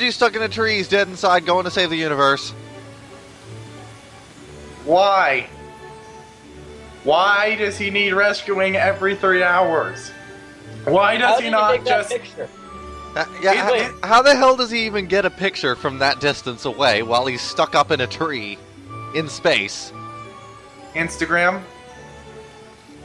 Luigi's stuck in a tree. He's dead inside, going to save the universe. Why? Why does he need rescuing every 3 hours? Why does he not just... How the hell does he even get a picture from that distance away while he's stuck up in a tree in space? Instagram?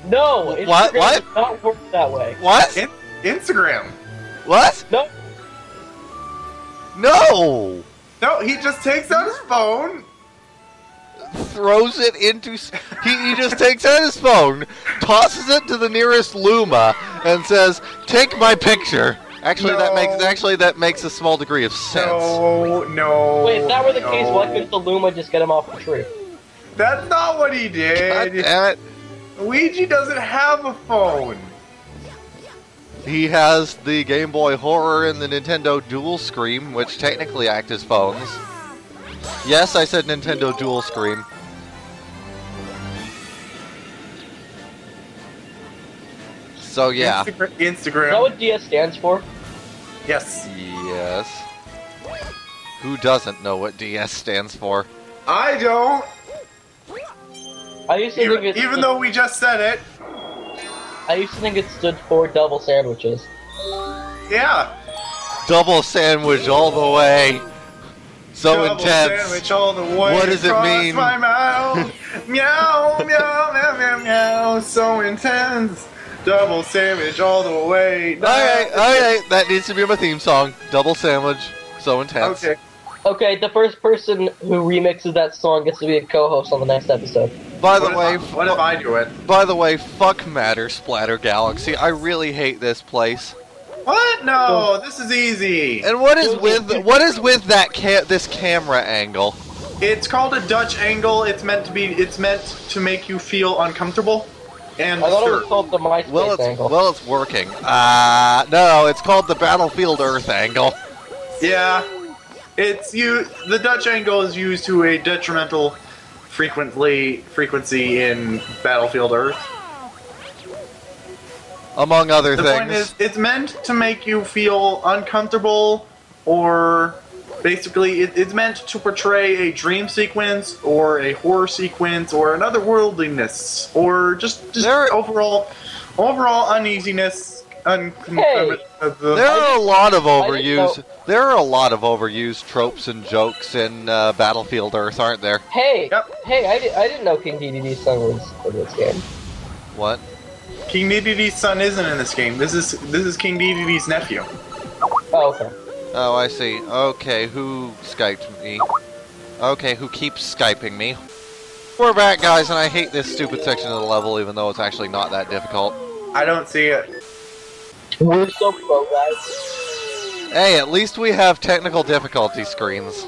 No, Instagram What? does not work that way. What? Instagram. What? No. No! No, he just takes out his phone. Throws it into... He just takes out his phone, tosses it to the nearest Luma, and says, "Take my picture." Actually, No. that makes a small degree of sense. No. Wait, if that were the case, why couldn't the Luma just get him off the tree? That's not what he God did. damn it. Luigi doesn't have a phone. He has the Game Boy Horror and the Nintendo Dual Screen, which technically act as phones. Yes, I said Nintendo Dual Screen. So yeah. Instagram. Is that what DS stands for? Yes. Yes. Who doesn't know what DS stands for? I don't. I used to think Even though we just said it. I used to think it stood for double sandwiches. Yeah. Double sandwich all the way. So Double intense. sandwich all the way. What does it across mean? My mouth. Meow, meow, meow, meow, meow. So intense. Double sandwich all the way. Alright, that needs to be my theme song. Double sandwich. So intense. Okay. Okay, the first person who remixes that song gets to be a co-host on the next episode. By the way, What if I do it? By the way, fuck Matter Splatter Galaxy. I really hate this place. What? No, this is easy. And what is with that this camera angle? It's called a Dutch angle. It's meant to make you feel uncomfortable and I thought it was disturbed. called the MySpace angle. Well, it's working. No, it's called the Battlefield Earth angle. Yeah. The Dutch angle is used to a detrimental frequency in Battlefield Earth. Among other The things. point is, it's meant to make you feel uncomfortable, or basically, it's meant to portray a dream sequence, or a horror sequence, or an otherworldliness, or just overall uneasiness. Hey! There are a lot of overused tropes and jokes in Battlefield Earth, aren't there? Hey! Yep. Hey, I didn't know King DDD's son was in this game. What? King Dedede's son isn't in this game. This is King Dedede's nephew. Oh, okay. Oh, I see. Okay, who Skyped me? Okay, who keeps Skyping me? We're back, guys, and I hate this stupid section of the level, even though it's actually not that difficult. I don't see it. We're so pro, guys. Hey, at least we have technical difficulty screens.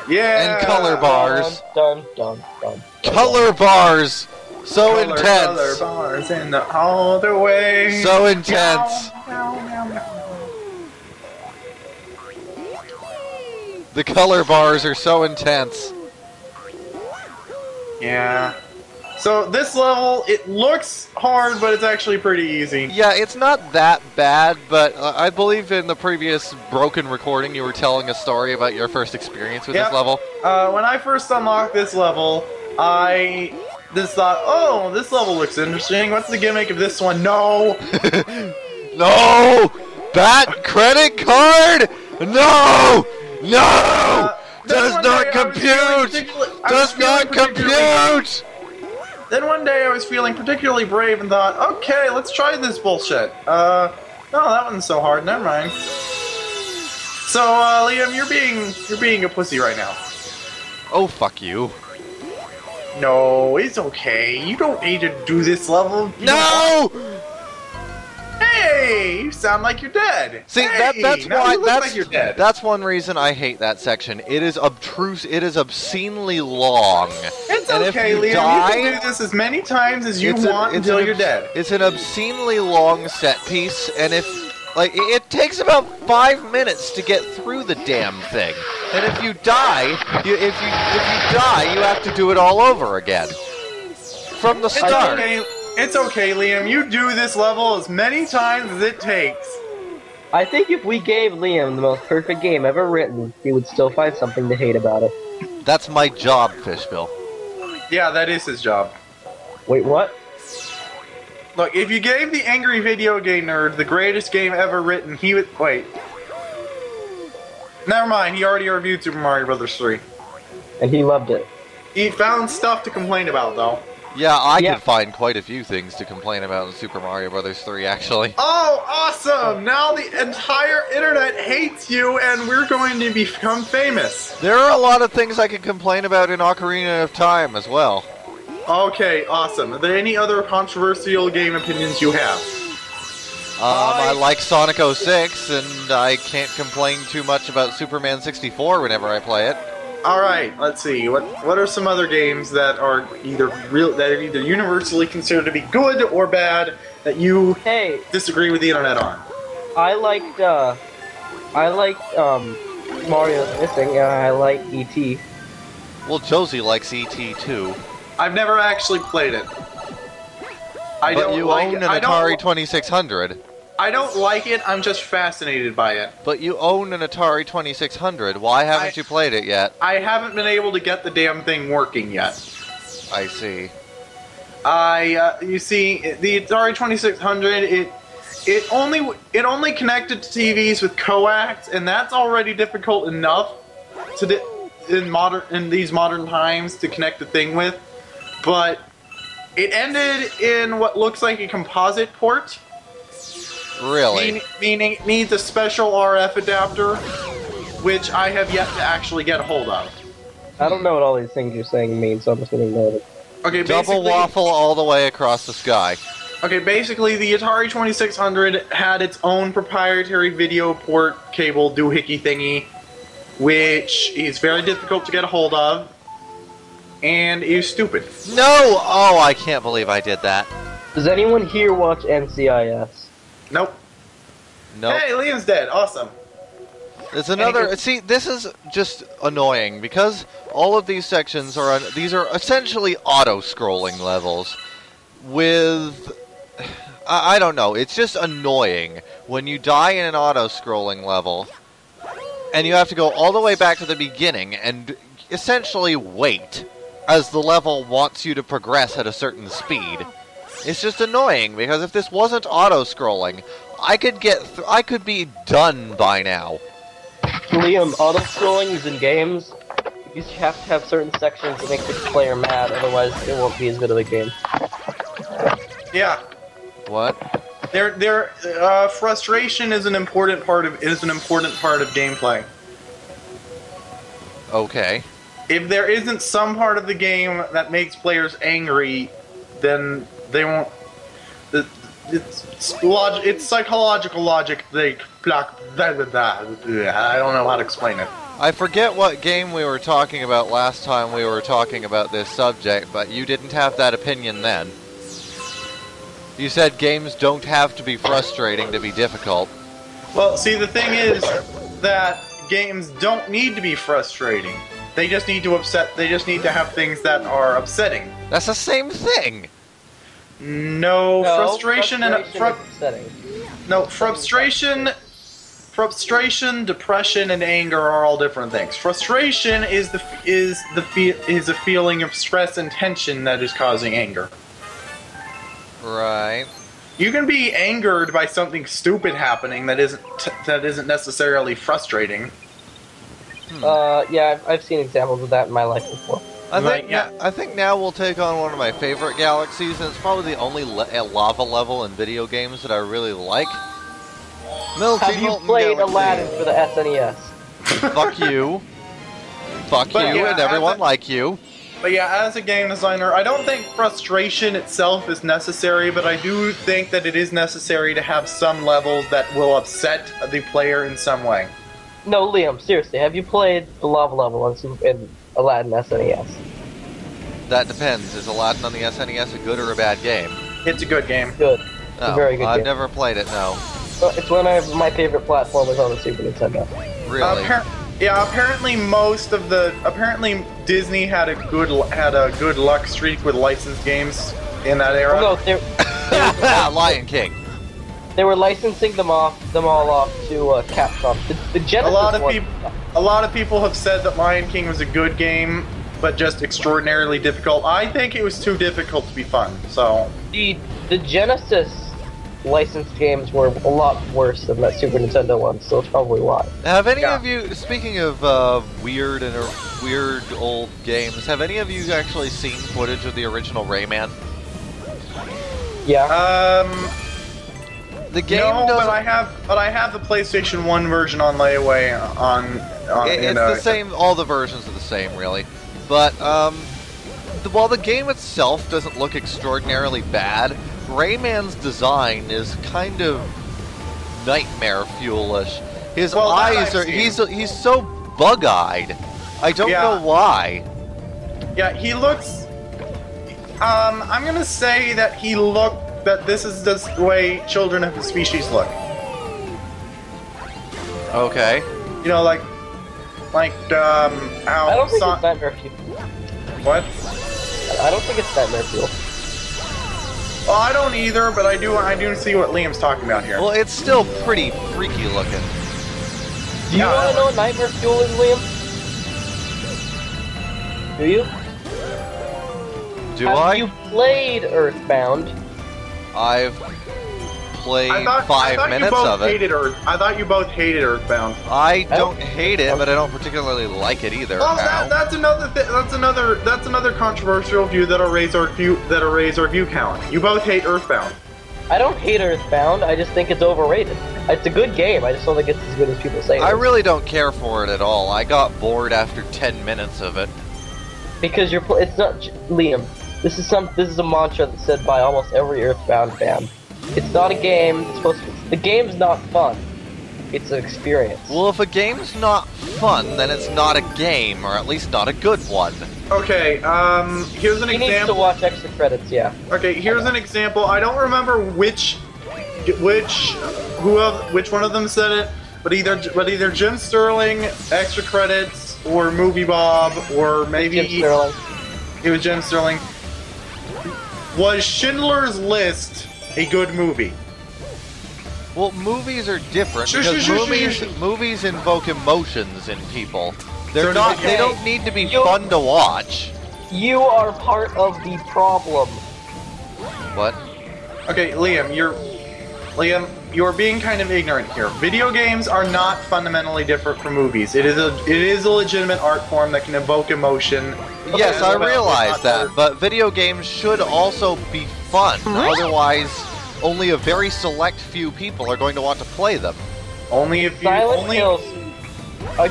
Yeah. And color bars. Dun, dun, dun, dun, Color bars! So intense! Color bars in the other way. So intense! Meow, meow, meow. The color bars are so intense. Yeah. So this level, it looks hard, but it's actually pretty easy. Yeah, it's not that bad, but I believe in the previous broken recording you were telling a story about your first experience with Yep. this level. When I first unlocked this level, I just thought, oh, this level looks interesting. What's the gimmick of this one? No! No! Bat credit card! No! No! Does not compute! Does not compute! Then one day I was feeling particularly brave and thought, okay, let's try this bullshit. No, that wasn't so hard. Never mind. So, Liam, you're being a pussy right now. Oh, fuck you. No, it's okay. You don't need to do this level. No! Hey, you sound like you're dead. See, hey, that's now why you look like you're dead. that's one reason I hate that section. It is obscenely long. It's and okay, if you Liam. die, you can do this as many times as you want until you're dead. It's an obscenely long set piece, and it takes about 5 minutes to get through the damn thing. And if you die, if you die, you have to do it all over again from the start. It's okay, Liam. You do this level as many times as it takes. I think if we gave Liam the most perfect game ever written, he would still find something to hate about it. That's my job, Fishbill. Yeah, that is his job. Wait, what? Look, if you gave the angry video game nerd the greatest game ever written, he would... Wait. Never mind, he already reviewed Super Mario Bros. 3. And he loved it. He found stuff to complain about, though. Yeah, I could find quite a few things to complain about in Super Mario Bros. 3, actually. Oh, awesome! Now the entire internet hates you, and we're going to become famous. There are a lot of things I could complain about in Ocarina of Time as well. Okay, awesome. Are there any other controversial game opinions you have? I like Sonic 06, and I can't complain too much about Superman 64 whenever I play it. Alright, let's see. What are some other games that are either universally considered to be good or bad that you disagree with the internet on? I liked Mario's Missing, and I like E.T. Well, Josie likes E.T. too. I've never actually played it. But you own an Atari 2600. I don't like it, I'm just fascinated by it. But you own an Atari 2600. Why haven't you played it yet? I haven't been able to get the damn thing working yet. I see. You see, the Atari 2600, it only connected to TVs with coax, and that's already difficult enough in these modern times to connect the thing with. But it ended in what looks like a composite port. Really? Meaning it needs a special RF adapter, which I have yet to actually get a hold of. I don't know what all these things you're saying mean, so I'm just gonna ignore them. Okay, double waffle all the way across the sky. Okay, basically the Atari 2600 had its own proprietary video port cable doohickey thingy, which is very difficult to get a hold of, and is stupid. No! Oh, I can't believe I did that. Does anyone here watch NCIS? Nope. Nope. Hey, Liam's dead. Awesome. There's another... See, this is just annoying, because all of these sections are... these are essentially auto-scrolling levels with... I don't know. It's just annoying when you die in an auto-scrolling level, and you have to go all the way back to the beginning and essentially wait as the level wants you to progress at a certain speed. It's just annoying, because if this wasn't auto-scrolling, I could be done by now. Liam, auto-scrolling is in games. You have to have certain sections that make the player mad, otherwise it won't be as good of a game. Yeah. What? Frustration is an important part of gameplay. Okay. If there isn't some part of the game that makes players angry, then they won't. It's psychological logic. I don't know how to explain it. I forget what game we were talking about last time we were talking about this subject, but you didn't have that opinion then. You said games don't have to be frustrating to be difficult. Well, see, the thing is that games don't need to be frustrating. They just need to They just need to have things that are upsetting. That's the same thing. No, frustration and upsetting. No, frustration, depression, and anger are all different things. Frustration is a feeling of stress and tension that is causing anger. Right. You can be angered by something stupid happening that isn't necessarily frustrating. Yeah, I've seen examples of that in my life before. I think now we'll take on one of my favorite galaxies, and it's probably the only lava level in video games that I really like. Have you played Aladdin for the SNES? Fuck you. Fuck you and everyone like you. But yeah, as a game designer, I don't think frustration itself is necessary, but I do think that it is necessary to have some levels that will upset the player in some way. No, Liam, seriously, have you played the lava level in Aladdin SNES? That depends. Is Aladdin on the SNES a good or a bad game? It's a good game. Good. It's a very good game. I've never played it, no. It's one of my favorite platformers on the Super Nintendo. Really? Apparently Disney had a good luck streak with licensed games in that era. Oh, no, Lion King. They were licensing them all off to Capcom. The Genesis A lot of people have said that Lion King was a good game, but just extraordinarily difficult. I think it was too difficult to be fun. So the Genesis licensed games were a lot worse than that Super Nintendo one, so it's probably why. Have any of you, speaking of weird old games, have any of you actually seen footage of the original Rayman? Yeah. The game but I have the PlayStation 1 version on layaway it's the same. All the versions are the same, really. But while the game itself doesn't look extraordinarily bad, Rayman's design is kind of nightmare fuelish. His eyes are he's so bug-eyed. I don't know why. Yeah, he looks. I'm gonna say that this is the way children of the species look. Okay. You know, like how. I don't think it's Nightmare Fuel. What? I don't think it's Nightmare Fuel. Well, I don't either, but I do see what Liam's talking about here. Well, it's still pretty freaky looking. Do you want to know what Nightmare Fuel is, Liam? Do you? Have you played Earthbound? I've played 5 minutes of it. I thought you both hated Earthbound. I don't hate it, but I don't particularly like it either. Oh, that's another controversial view that'll raise our view count. You both hate Earthbound. I don't hate Earthbound. I just think it's overrated. It's a good game. I just don't think it's as good as people say. I really don't care for it at all. I got bored after 10 minutes of it. Because it's not Liam. This is a mantra that's said by almost every Earthbound fan. It's not a game. The game's not fun. It's an experience. Well, if a game's not fun, then it's not a game, or at least not a good one. Okay, here's an example. He needs to watch extra credits, yeah. Okay, here's an example. I don't remember which one of them said it, but either Jim Sterling, extra credits, or Movie Bob, or maybe Jim Sterling. It was Jim Sterling. Was Schindler's List a good movie? Well, movies are different because movies invoke emotions in people. They don't need to be fun to watch. You are part of the problem. What? Okay, Liam, you're being kind of ignorant here. Video games are not fundamentally different from movies. It is a legitimate art form that can evoke emotion. Yes, I realize that, but video games should also be fun. Otherwise, only a very select few people are going to want to play them. Only if you... Silent Hill.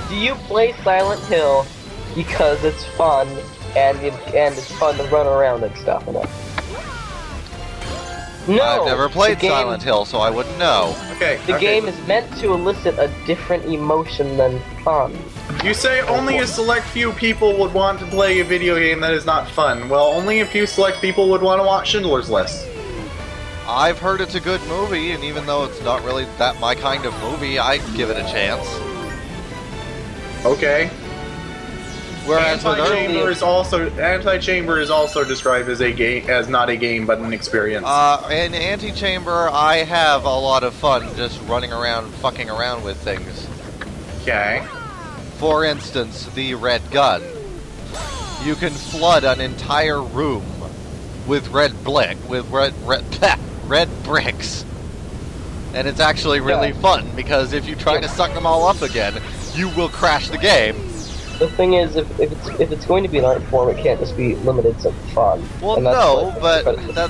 Do you play Silent Hill because it's fun and it's fun to run around and stuff in it? No. I've never played Silent Hill, so I wouldn't know. The game is meant to elicit a different emotion than fun. You say only a select few people would want to play a video game that is not fun. Well, only a few select people would want to watch Schindler's List. I've heard it's a good movie, and even though it's not really my kind of movie, I'd give it a chance. Okay. Whereas Anti-Chamber is also described as not a game but an experience. In Anti-Chamber, I have a lot of fun just running around, fucking around with things. Okay. For instance, the red gun. You can flood an entire room with red bricks, and it's actually really fun because if you try to suck them all up again, you will crash the game. The thing is, if it's going to be an art form, it can't just be limited to fun. Well, no, but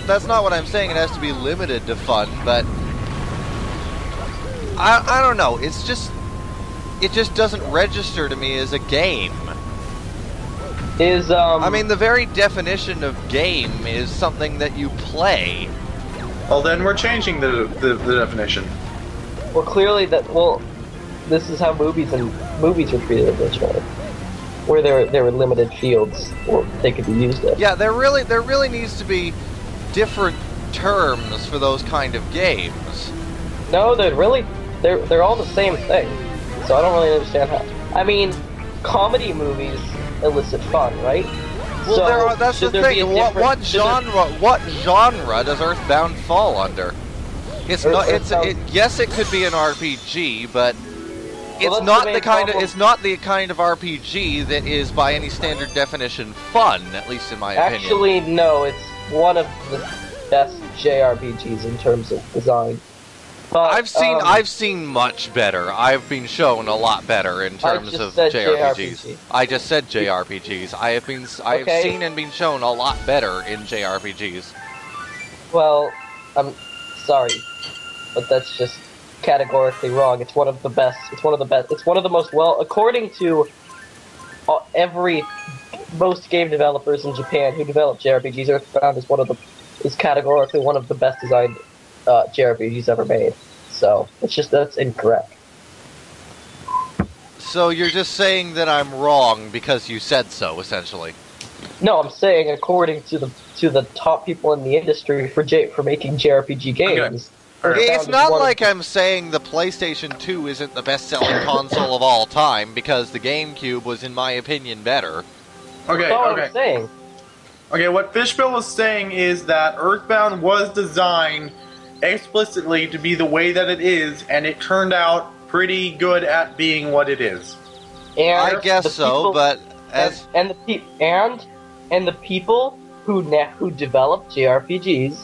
that's not what I'm saying. It has to be limited to fun, but I don't know. It just doesn't register to me as a game. I mean, the very definition of game is something that you play. Well, then we're changing the definition. Well, clearly this is how movies were treated originally, where there were limited fields where they could be used in. Yeah, there really needs to be different terms for those kind of games. No, they're all the same thing. So I don't really understand how. I mean, comedy movies elicit fun, right? Well, that's the thing. What genre does Earthbound fall under? It's Or- not. or It's sounds- yes, it could be an RPG, but it's that's not the the main kind of. problem. It's not the kind of RPG that is, by any standard definition, fun. At least in my opinion. Actually, no, it's one of the best JRPGs in terms of design. But, I've seen much better. I've been shown a lot better in terms just of said JRPGs. JRPG. I just said JRPGs. I have Okay. seen and been shown a lot better in JRPGs. Well, I'm sorry, but that's just categorically wrong. It's one of the best. It's one of the best. It's one of the most according to most game developers in Japan who develop JRPGs. Earthbound is categorically one of the best designed JRPGs ever made. So that's incorrect. So you're just saying that I'm wrong because you said so, essentially. No, I'm saying according to the top people in the industry for making JRPG games. Earthbound It's is not one of- like I'm saying the PlayStation 2 isn't the best-selling console of all time, because the GameCube was, in my opinion, better. Okay, That's all okay. I'm saying. Okay, what Fishbill was saying is that Earthbound was designed explicitly to be the way that it is, and it turned out pretty good at being what it is. And I guess the so, people- but as... and the people who develop JRPGs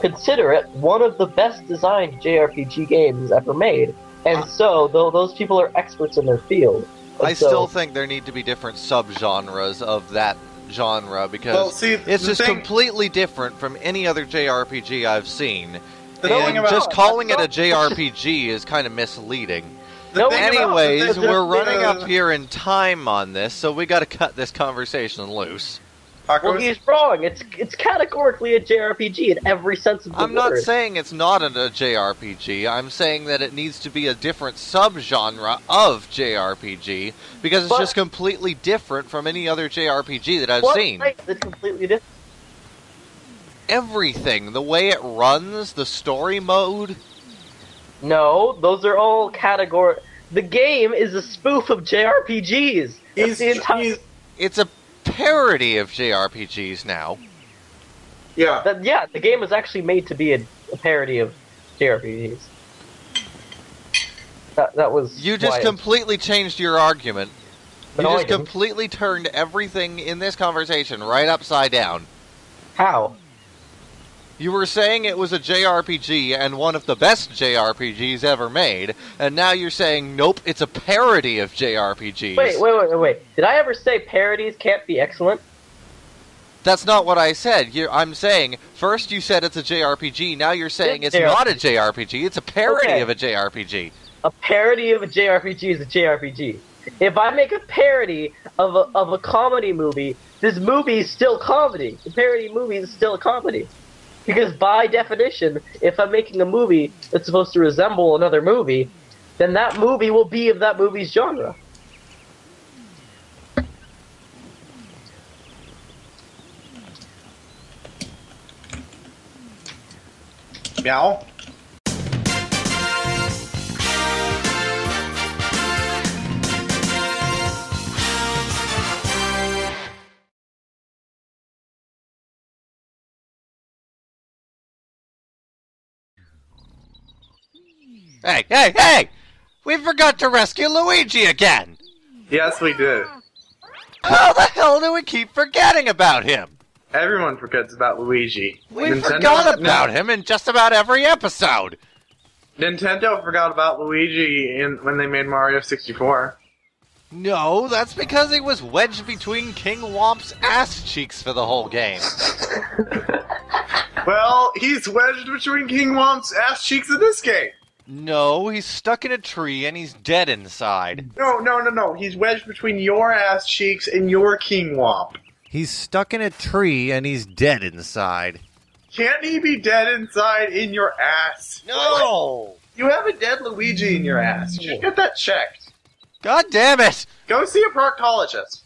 consider it one of the best designed JRPG games ever made, and so those people are experts in their field. And I so- still think there need to be different subgenres of that genre, because Well, see, it's the just thing- completely different from any other JRPG I've seen. The thing And about- just calling it a that's not- JRPG is kind of misleading. The No, thing about- Anyways, the- we're running the- up here in time on this, so we gotta cut this conversation loose. Well, he's wrong. It's categorically a JRPG in every sense of the I'm not word. saying it's not a JRPG, I'm saying that it needs to be a different subgenre of JRPG, because it's But- just completely different from any other JRPG that I've What seen. makes it completely different? Everything, the way it runs, the story mode. No, those are all category. The game is a spoof of JRPGs. That's the entire. It's a parody of JRPGs now. Yeah. Yeah, the game was actually made to be a parody of JRPGs. That was. You just why completely changed your argument. You No, I just didn't. completely turned everything in this conversation right upside down. How? You were saying it was a JRPG and one of the best JRPGs ever made, and now you're saying, nope, it's a parody of JRPGs. Wait. Did I ever say parodies can't be excellent? That's not what I said. I'm saying, first you said it's a JRPG, now you're saying it's not a JRPG, it's a parody Okay. of a JRPG. A parody of a JRPG is a JRPG. If I make a parody of a comedy movie, this movie is still comedy. The parody movie is still a comedy. Because by definition, if I'm making a movie that's supposed to resemble another movie, then that movie will be of that movie's genre. Meow. Hey! We forgot to rescue Luigi again! Yes, we did. How the hell do we keep forgetting about him? Everyone forgets about Luigi. We forgot about him in just about every episode! Nintendo forgot about Luigi when they made Mario 64. No, that's because he was wedged between King Womp's ass cheeks for the whole game. Well, he's wedged between King Womp's ass cheeks in this game. No, he's stuck in a tree and he's dead inside. No. He's wedged between your ass cheeks and your King Womp. He's stuck in a tree and he's dead inside. Can't he be dead inside in your ass? No! You have a dead Luigi in your ass. You should get that checked. God damn it! Go see a proctologist.